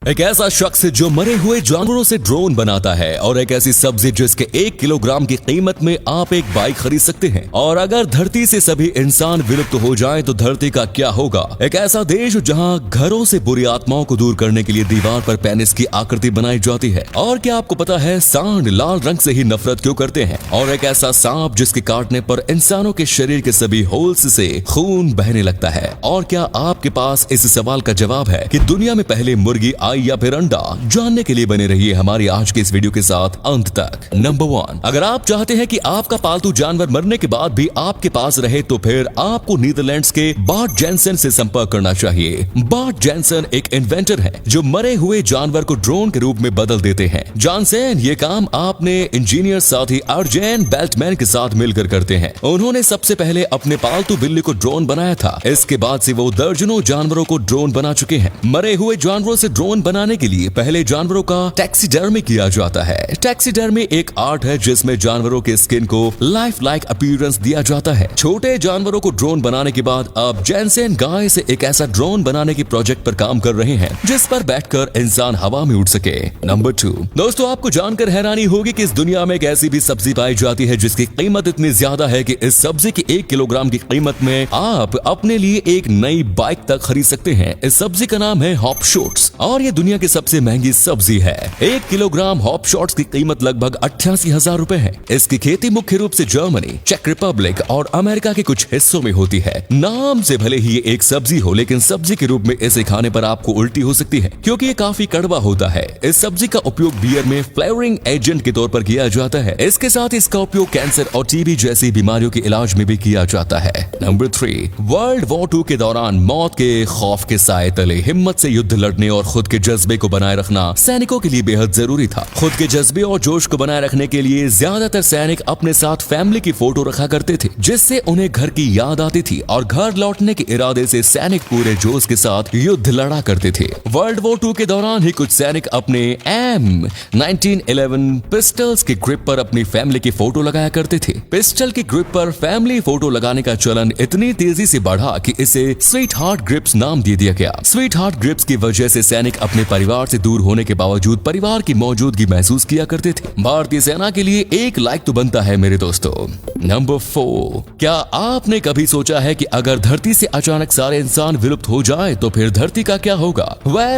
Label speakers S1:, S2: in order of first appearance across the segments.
S1: एक ऐसा शख्स जो मरे हुए जानवरों से ड्रोन बनाता है और एक ऐसी सब्जी जिसके 1 किलोग्राम की कीमत में आप एक बाइक खरीद सकते हैं। और अगर धरती से सभी इंसान विलुप्त हो जाएं तो धरती का क्या होगा। एक ऐसा देश जहां घरों से बुरी आत्माओं को दूर करने के लिए दीवार पर पेनिस की आकृति बनाई जाती है। और क्या आपको पता है सांड लाल रंग से ही नफरत क्यों करते हैं। और एक ऐसा सांप जिसके काटने पर इंसानों के शरीर के सभी होल्स से खून बहने लगता है। और क्या आपके पास इस सवाल का जवाब है कि दुनिया में पहले मुर्गी आई या फिर अंडा। जानने के लिए बने रहिए हमारी आज के इस वीडियो के साथ अंत तक। नंबर 1, अगर आप चाहते हैं कि आपका पालतू जानवर मरने के बाद भी आपके पास रहे तो फिर आपको नीदरलैंड्स के बार्ट जेनसन से संपर्क करना चाहिए। बार्ट जेनसन एक इन्वेंटर है जो मरे हुए जानवर को ड्रोन के रूप में बदल देते हैं। जानसन ये काम आपने इंजीनियर साथी अर्जेन बेल्टमैन के साथ मिलकर करते हैं। उन्होंने सबसे पहले अपने पालतू बिल्ली को ड्रोन बनाया था। इसके बाद से वो दर्जनों जानवरों को ड्रोन बना चुके हैं। मरे हुए जानवरों से ड्रोन बनाने के लिए पहले जानवरों का टैक्सीडर्मी किया जाता है। टैक्सीडर्मी एक आर्ट है जिसमें जानवरों के स्किन को लाइफ लाइक अपीयरेंस दिया जाता है। छोटे जानवरों को ड्रोन बनाने के बाद अब जेनसन गाय से एक ऐसा ड्रोन बनाने की प्रोजेक्ट पर काम कर रहे हैं जिस पर बैठकर इंसान हवा में उड़ सके। नंबर 2, दोस्तों आपको जानकर हैरानी होगी कि इस दुनिया में एक ऐसी भी सब्जी पाई जाती है जिसकी कीमत इतनी ज्यादा है कि इस सब्जी की 1 किलोग्राम की कीमत में आप अपने लिए एक नई बाइक तक खरीद सकते हैं। इस सब्जी का नाम है हॉप शॉट्स और ये दुनिया की सबसे महंगी सब्जी है। 1 किलोग्राम हॉप शॉट्स की कीमत लगभग 88,000 रुपए है। इसकी खेती मुख्य रूप से जर्मनी, चेक रिपब्लिक और अमेरिका के कुछ हिस्सों में होती है। नाम से भले ही ये एक सब्जी हो लेकिन सब्जी के रूप में इसे खाने पर आपको उल्टी हो सकती है क्योंकि ये काफी कड़वा होता है। इस सब्जी का उपयोग बियर में फ्लेवरिंग एजेंट के तौर पर किया जाता है। इसके साथ इसका उपयोग कैंसर और टीबी जैसी बीमारियों के इलाज में भी किया जाता है। नंबर 3, वर्ल्ड वॉर 2 के दौरान मौत के खौफ के साए तले हिम्मत से युद्ध लड़ने और खुद के जज्बे को बनाए रखना सैनिकों के लिए बेहद जरूरी था। खुद के जज्बे और जोश को बनाए रखने के लिए ज्यादातर सैनिक अपने साथ फैमिली की फोटो रखा करते थे जिससे उन्हें घर की याद आती थी और घर लौटने के इरादे से सैनिक पूरे जोश के साथ युद्ध लड़ा करते थे। वर्ल्ड वॉर 2 के दौरान ही कुछ सैनिक अपने M1911 पिस्टल्स के ग्रिप पर अपनी फैमिली की फोटो लगाया करते थे। पिस्टल की ग्रिप पर फैमिली फोटो लगाने का चलन इतनी तेजी से बढ़ा कि इसे स्वीट हार्ट ग्रिप्स नाम दे दिया गया। स्वीट हार्ट ग्रिप्स की वजह से सैनिक अपने परिवार से दूर होने के बावजूद परिवार की मौजूदगी महसूस किया करते थे। भारतीय सेना के लिए एक लाइक तो बनता है मेरे दोस्तों। नंबर 4, क्या आपने कभी सोचा है कि अगर धरती से अचानक सारे इंसान विलुप्त हो जाए तो फिर धरती का क्या होगा।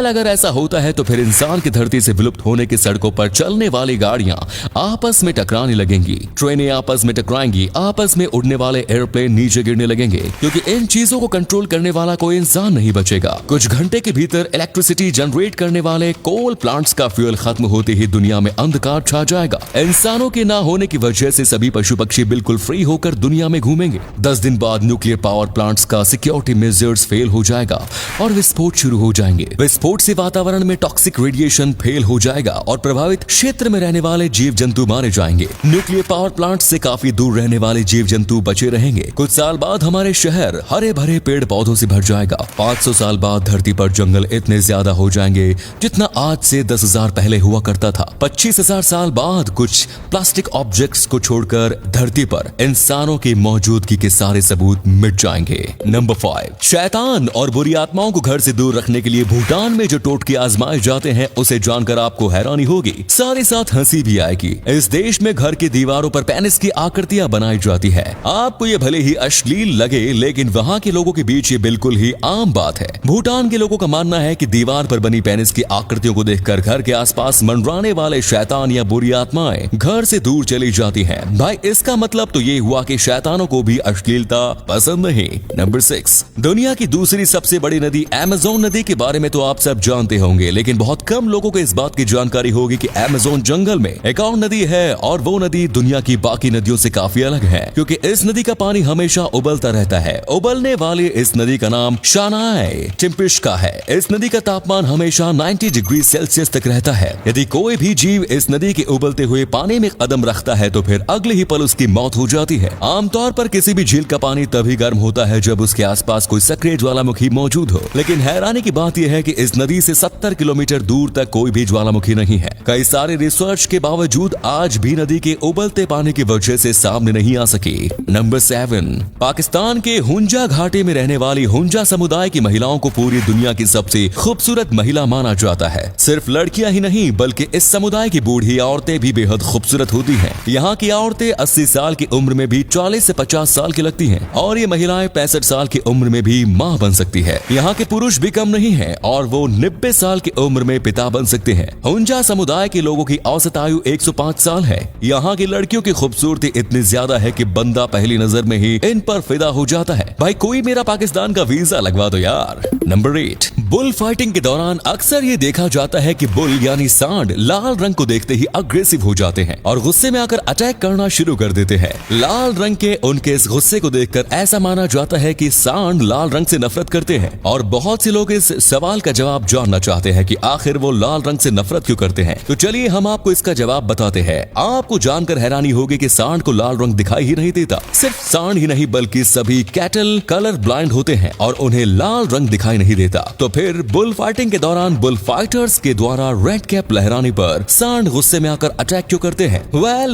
S1: अगर ऐसा होता है तो फिर इंसान की धरती से विलुप्त होने की सड़कों पर चलने वाली गाड़ियां आपस में टकराने लगेंगी, ट्रेनें आपस में टकराएंगी, आपस में उड़ने वाले एयरप्लेन नीचे गिरने लगेंगे क्योंकि इन चीजों को कंट्रोल करने वाला कोई इंसान नहीं बचेगा। कुछ घंटे के भीतर इलेक्ट्रिसिटी जनरेट करने वाले कोल प्लांट्स का फ्यूल खत्म होते ही दुनिया में अंधकार छा जाएगा। इंसानों के ना होने की वजह से सभी पशु पक्षी बिल्कुल फ्री होकर दुनिया में घूमेंगे। 10 दिन बाद न्यूक्लियर पावर प्लांट्स का सिक्योरिटी मेजर्स फेल हो जाएगा और विस्फोट शुरू हो जाएंगे। विस्फोट से वातावरण में टॉक्सिक रेडिएशन फेल हो जाएगा और प्रभावित क्षेत्र में रहने वाले जीव जंतु मारे जाएंगे। न्यूक्लियर पावर प्लांट से काफी दूर रहने वाले जीव जंतु बचे रहेंगे। कुछ साल बाद हमारे शहर हरे भरे पेड़ पौधों से भर जाएगा। 500 साल बाद धरती पर जंगल इतने ज्यादा हो जाएंगे जितना आज से 10,000 पहले हुआ करता था। 25,000 साल बाद कुछ प्लास्टिक ऑब्जेक्ट्स को छोड़कर धरती पर इंसानों की मौजूदगी के सारे सबूत मिट जाएंगे। नंबर 5, शैतान और बुरी आत्माओं को घर से दूर रखने के लिए भूटान में जो टोटके आजमाए जाते हैं उसे जानकर आपको हैरानी होगी, साथ ही साथ हंसी भी आएगी। इस देश में घर की दीवारों पर पेनिस की आकृतियां बनाई जाती है। आपको ये भले ही अश्लील लगे लेकिन वहाँ के लोगों के बीच ये बिल्कुल ही आम बात है। भूटान के लोगों का मानना है कि दीवार पर बनी पेनिस की आकृतियों को देखकर घर के आसपास मंडराने वाले शैतान या बुरी आत्माएं घर से दूर चली जाती हैं। भाई इसका मतलब तो ये हुआ कि शैतानों को भी अश्लीलता पसंद नहीं। नंबर 6, दुनिया की दूसरी सबसे बड़ी नदी अमेज़न नदी के बारे में तो आप सब जानते होंगे लेकिन बहुत कम लोगों को इस बात की जानकारी होगी कि अमेज़न जंगल में एक और नदी है और वो नदी दुनिया की बाकी नदियों से काफी अलग है क्योंकि इस नदी का पानी हमेशा उबलता रहता है। उबलने वाली इस नदी का नाम शानाई टिम्पिश है। इस नदी का तापमान हमेशा 90 डिग्री सेल्सियस तक रहता है। यदि कोई भी जीव इस नदी के उबलते हुए पानी में कदम रखता है तो फिर अगले ही पल उसकी मौत हो जाती है। आमतौर पर किसी भी झील का पानी तभी गर्म होता है जब उसके आसपास कोई सक्रिय ज्वालामुखी मौजूद हो, लेकिन हैरानी की बात यह है कि इस नदी से 70 किलोमीटर दूर तक कोई भी ज्वालामुखी नहीं है। कई सारे रिसर्च के बावजूद आज भी नदी के उबलते पानी की वजह से सामने नहीं आ सकी। नंबर 7, पाकिस्तान के हुंजा घाटी में रहने वाली हुंजा समुदाय की महिलाओं को पूरी दुनिया की सबसे खूबसूरत महिला रंगीला माना जाता है। सिर्फ लड़कियां ही नहीं बल्कि इस समुदाय की बूढ़ी औरतें भी बेहद खूबसूरत होती हैं। यहाँ की औरतें 80 साल की उम्र में भी 40 से 50 साल की लगती हैं और ये महिलाएं 65 साल की उम्र में भी माँ बन सकती है। यहाँ के पुरुष भी कम नहीं है और वो 90 साल की उम्र में पिता बन सकते हैं। हुंजा समुदाय के लोगों की औसत आयु 105 साल है। यहाँ की लड़कियों की खूबसूरती इतनी ज्यादा है कि बंदा पहली नजर में ही इन पर फिदा हो जाता है। भाई कोई मेरा पाकिस्तान का वीजा लगवा दो यार। नंबर 8, बुल फाइटिंग के दौरान अक्सर ये देखा जाता है कि बुल यानी सांड लाल रंग को देखते ही अग्रेसिव हो जाते हैं और गुस्से में आकर अटैक करना शुरू कर देते हैं। लाल रंग के उनके इस गुस्से को देखकर ऐसा माना जाता है कि सांड लाल रंग से नफरत करते हैं और बहुत से लोग इस सवाल का जवाब जानना चाहते हैं कि आखिर वो लाल रंग से नफरत क्यों करते हैं। तो चलिए हम आपको इसका जवाब बताते हैं। आपको जानकर हैरानी होगी कि सांड को लाल रंग दिखाई ही नहीं देता। सिर्फ सांड ही नहीं बल्कि सभी कैटल कलर ब्लाइंड होते हैं और उन्हें लाल रंग दिखाई नहीं देता। तो फिर बुल फाइटिंग के दौरान बुल फाइटर्स के द्वारा रेड कैप लहराने पर सांड गुस्से में आकर अटैक क्यों करते हैं?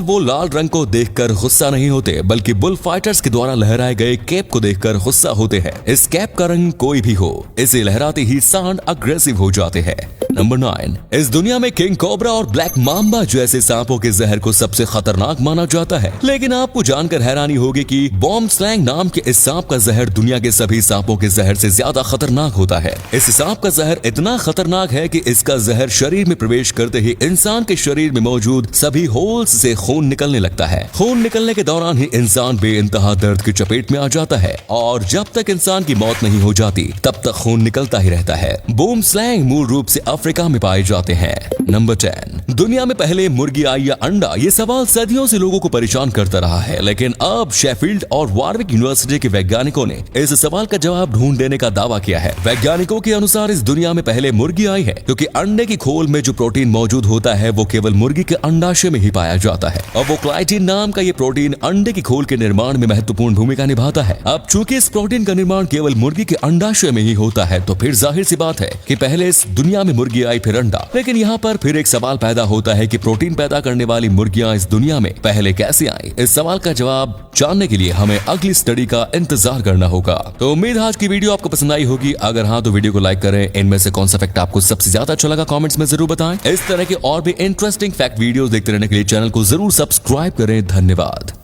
S1: वो लाल रंग को देखकर गुस्सा नहीं होते बल्कि बुल फाइटर्स के द्वारा लहराए गए कैप को देखकर गुस्सा होते हैं। इस कैप का रंग कोई भी हो, इसे लहराते ही सांड अग्रेसिव हो जाते हैं। नंबर 9, इस दुनिया में किंग कोबरा और ब्लैक माम्बा जैसे सांपों के जहर को सबसे खतरनाक माना जाता है। लेकिन आपको जानकर हैरानी होगी कि बॉम्ब स्लैंग नाम के इस सांप का जहर दुनिया के सभी सांपों के जहर से ज्यादा खतरनाक होता है। इस सांप का जहर इतना खतरनाक है कि इसका जहर शरीर में प्रवेश करते ही इंसान के शरीर में मौजूद सभी होल्स से खून निकलने लगता है। खून निकलने के दौरान ही इंसान बेइंतहा दर्द की चपेट में आ जाता है और जब तक इंसान की मौत नहीं हो जाती तब तक खून निकलता ही रहता है। बूम स्लैंग मूल रूप से अफ्रीका में पाए जाते हैं। नंबर 10, दुनिया में पहले मुर्गी आई या अंडा? ये सवाल सदियों से लोगों को परेशान करता रहा है, लेकिन अब शेफील्ड और वारविक यूनिवर्सिटी के वैज्ञानिकों ने इस सवाल का जवाब ढूंढ देने का दावा किया है। वैज्ञानिकों के अनुसार इस दुनिया में पहले मुर्गी आई है क्योंकि अंडे की खोल में जो प्रोटीन मौजूद होता है वो केवल मुर्गी के अंडाशय में ही पाया जाता है और वो क्लाइटिन नाम का ये प्रोटीन अंडे की खोल के निर्माण में महत्वपूर्ण भूमिका निभाता है। अब चूंकि इस प्रोटीन का निर्माण केवल मुर्गी के अंडाशय में ही होता है तो फिर जाहिर सी बात है कि पहले इस दुनिया में मुर्गी आई फिर अंडा। लेकिन यहाँ पर फिर एक सवाल पैदा होता है कि प्रोटीन पैदा करने वाली मुर्गियां इस दुनिया में पहले कैसे आई? इस सवाल का जवाब जानने के लिए हमें अगली स्टडी का इंतजार करना होगा। तो उम्मीद है आज की वीडियो आपको पसंद आई होगी। अगर हाँ तो वीडियो को लाइक करें। इनमें से कौन सा फैक्ट आपको सबसे ज्यादा अच्छा लगा कमेंट्स में जरूर बताएं। इस तरह के और भी इंटरेस्टिंग फैक्ट वीडियोस देखते रहने के लिए चैनल को जरूर सब्सक्राइब करें। धन्यवाद।